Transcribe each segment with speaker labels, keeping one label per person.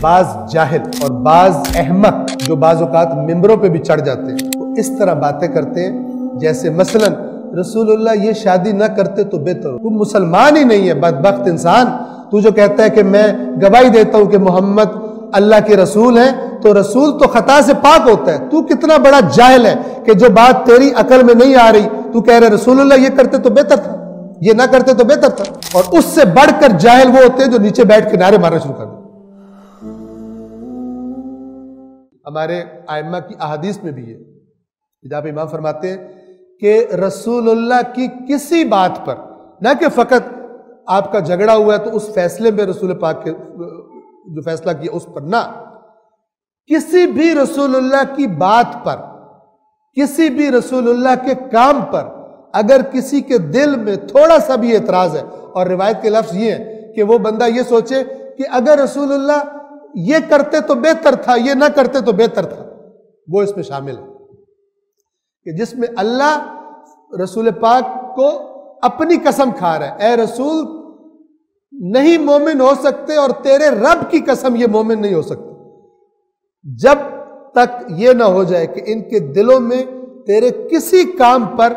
Speaker 1: بعض جاہل اور بعض احمق جو بعض اوقات ممبروں پہ بھی چڑھ جاتے ہیں وہ اس طرح باتیں کرتے ہیں جیسے مثلا رسول اللہ یہ شادی نہ کرتے تو بہتر ہو۔ تو مسلمان ہی نہیں ہے بدبخت انسان، تو جو کہتا ہے کہ میں گواہی دیتا ہوں کہ محمد اللہ کے رسول ہیں، تو رسول تو خطا سے پاک ہوتا ہے۔ تو کتنا بڑا جاہل ہے کہ جو بات تیری عقل میں نہیں آ رہی تو کہہ رہے رسول اللہ یہ کرتے تو بہتر تھا، یہ نہ کرتے تو بہتر تھا۔ اور اس سے بڑھ کر جاہل وہ ہوتے ہیں جو نیچے بیٹھ کے نعرے مارنا شروع کر دیں۔ ہمارے ائمہ کی احادیث میں بھی ہے، جہاں پہ امام فرماتے ہیں کہ رسول اللہ کی کسی بات پر، نہ کہ فقط آپ کا جھگڑا ہوا ہے تو اس فیصلے میں رسول پاک کے جو فیصلہ کیا اس پر، نہ، کسی بھی رسول اللہ کی بات پر، کسی بھی رسول اللہ کے کام پر اگر کسی کے دل میں تھوڑا سا بھی اعتراض ہے، اور روایت کے لفظ یہ ہے کہ وہ بندہ یہ سوچے کہ اگر رسول اللہ یہ کرتے تو بہتر تھا، یہ نہ کرتے تو بہتر تھا، وہ اس میں شامل ہے، کہ جس میں اللہ رسول پاک کو اپنی قسم کھا رہا ہے، اے رسول نہیں مومن ہو سکتے اور تیرے رب کی قسم یہ مومن نہیں ہو سکتے جب تک یہ نہ ہو جائے کہ ان کے دلوں میں تیرے کسی کام پر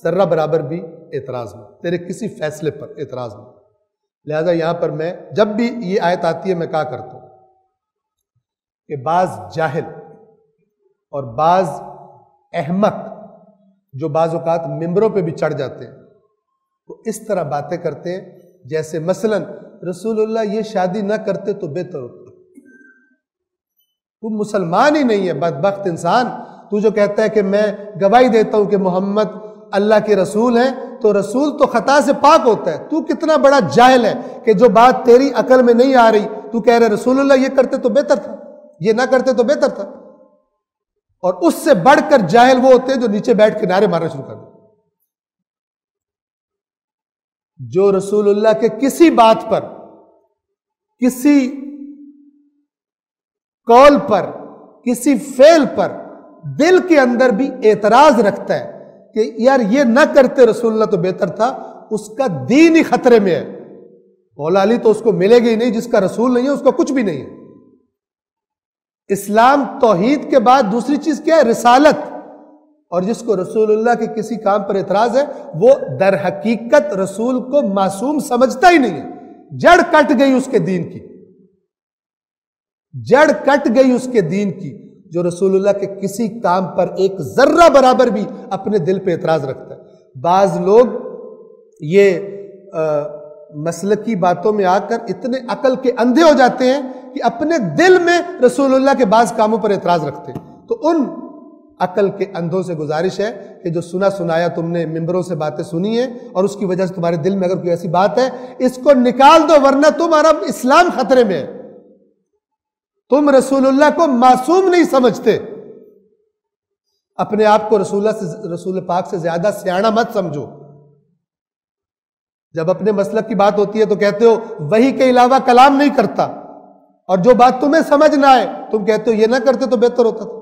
Speaker 1: ذرہ برابر بھی اعتراض ہو، تیرے کسی فیصلے پر اعتراض ہو۔ لہذا یہاں پر میں جب بھی یہ آیت آتی ہے میں کہا کرتا ہوں کہ بعض جاہل اور بعض احمق جو بعض اوقات ممبروں پہ بھی چڑھ جاتے ہیں وہ اس طرح باتیں کرتے ہیں جیسے مثلا رسول اللہ یہ شادی نہ کرتے تو بہتر ہوتا۔ تو مسلمان ہی نہیں ہے بدبخت انسان، تو جو کہتا ہے کہ میں گواہی دیتا ہوں کہ محمد اللہ کے رسول ہیں، تو رسول تو خطا سے پاک ہوتا ہے۔ تو کتنا بڑا جاہل ہے کہ جو بات تیری عقل میں نہیں آ رہی تو کہہ رہے رسول اللہ یہ کرتے تو بہتر تھا، یہ نہ کرتے تو بہتر تھا۔ اور اس سے بڑھ کر جاہل وہ ہوتے ہیں جو نیچے بیٹھ کے نعرے مارنا شروع کر دیں۔ جو رسول اللہ کے کسی بات پر، کسی قول پر، کسی فعل پر دل کے اندر بھی اعتراض رکھتا ہے کہ یار یہ نہ کرتے رسول اللہ تو بہتر تھا، اس کا دین ہی خطرے میں ہے۔ مولا علی تو اس کو ملے گی نہیں، جس کا رسول نہیں ہے اس کا کچھ بھی نہیں ہے۔ اسلام توحید کے بعد دوسری چیز کیا ہے؟ رسالت۔ اور جس کو رسول اللہ کے کسی کام پر اعتراض ہے وہ در حقیقت رسول کو معصوم سمجھتا ہی نہیں ہے۔ جڑ کٹ گئی اس کے دین کی، جڑ کٹ گئی اس کے دین کی، جو رسول اللہ کے کسی کام پر ایک ذرہ برابر بھی اپنے دل پہ اعتراض رکھتا ہے۔ بعض لوگ یہ مسلکی باتوں میں آ کر اتنے عقل کے اندھے ہو جاتے ہیں کہ اپنے دل میں رسول اللہ کے بعض کاموں پر اعتراض رکھتے ہیں۔ تو ان عقل کے اندھوں سے گزارش ہے کہ جو سنا سنایا تم نے ممبروں سے باتیں سنی ہیں اور اس کی وجہ سے تمہارے دل میں اگر کوئی ایسی بات ہے اس کو نکال دو، ورنہ تمہارا اسلام خطرے میں ہے۔ تم رسول اللہ کو معصوم نہیں سمجھتے، اپنے آپ کو رسول پاک سے زیادہ سیاںہ مت سمجھو۔ جب اپنے مسلک کی بات ہوتی ہے تو کہتے ہو وحی کے علاوہ کلام نہیں کرتا، اور جو بات تمہیں سمجھ نہ آئے تم کہتے ہو یہ نہ کرتے تو بہتر ہوتا تھا۔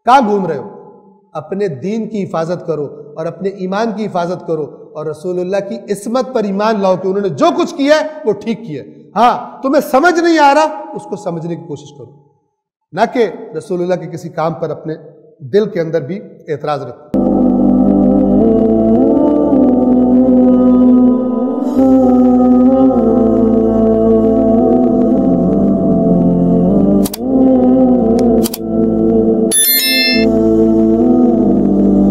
Speaker 1: کہاں گھوم رہے ہو؟ اپنے دین کی حفاظت کرو اور اپنے ایمان کی حفاظت کرو، اور رسول اللہ کی عصمت پر ایمان لاؤ کہ انہوں نے جو کچھ کیا ہے وہ ٹھیک کیا ہے۔ ہاں تمہیں سمجھ نہیں آ رہا اس کو سمجھنے کی کوشش کرو، نہ کہ رسول اللہ کے کسی کام پر اپنے دل کے اندر بھی اعتراض رکھو۔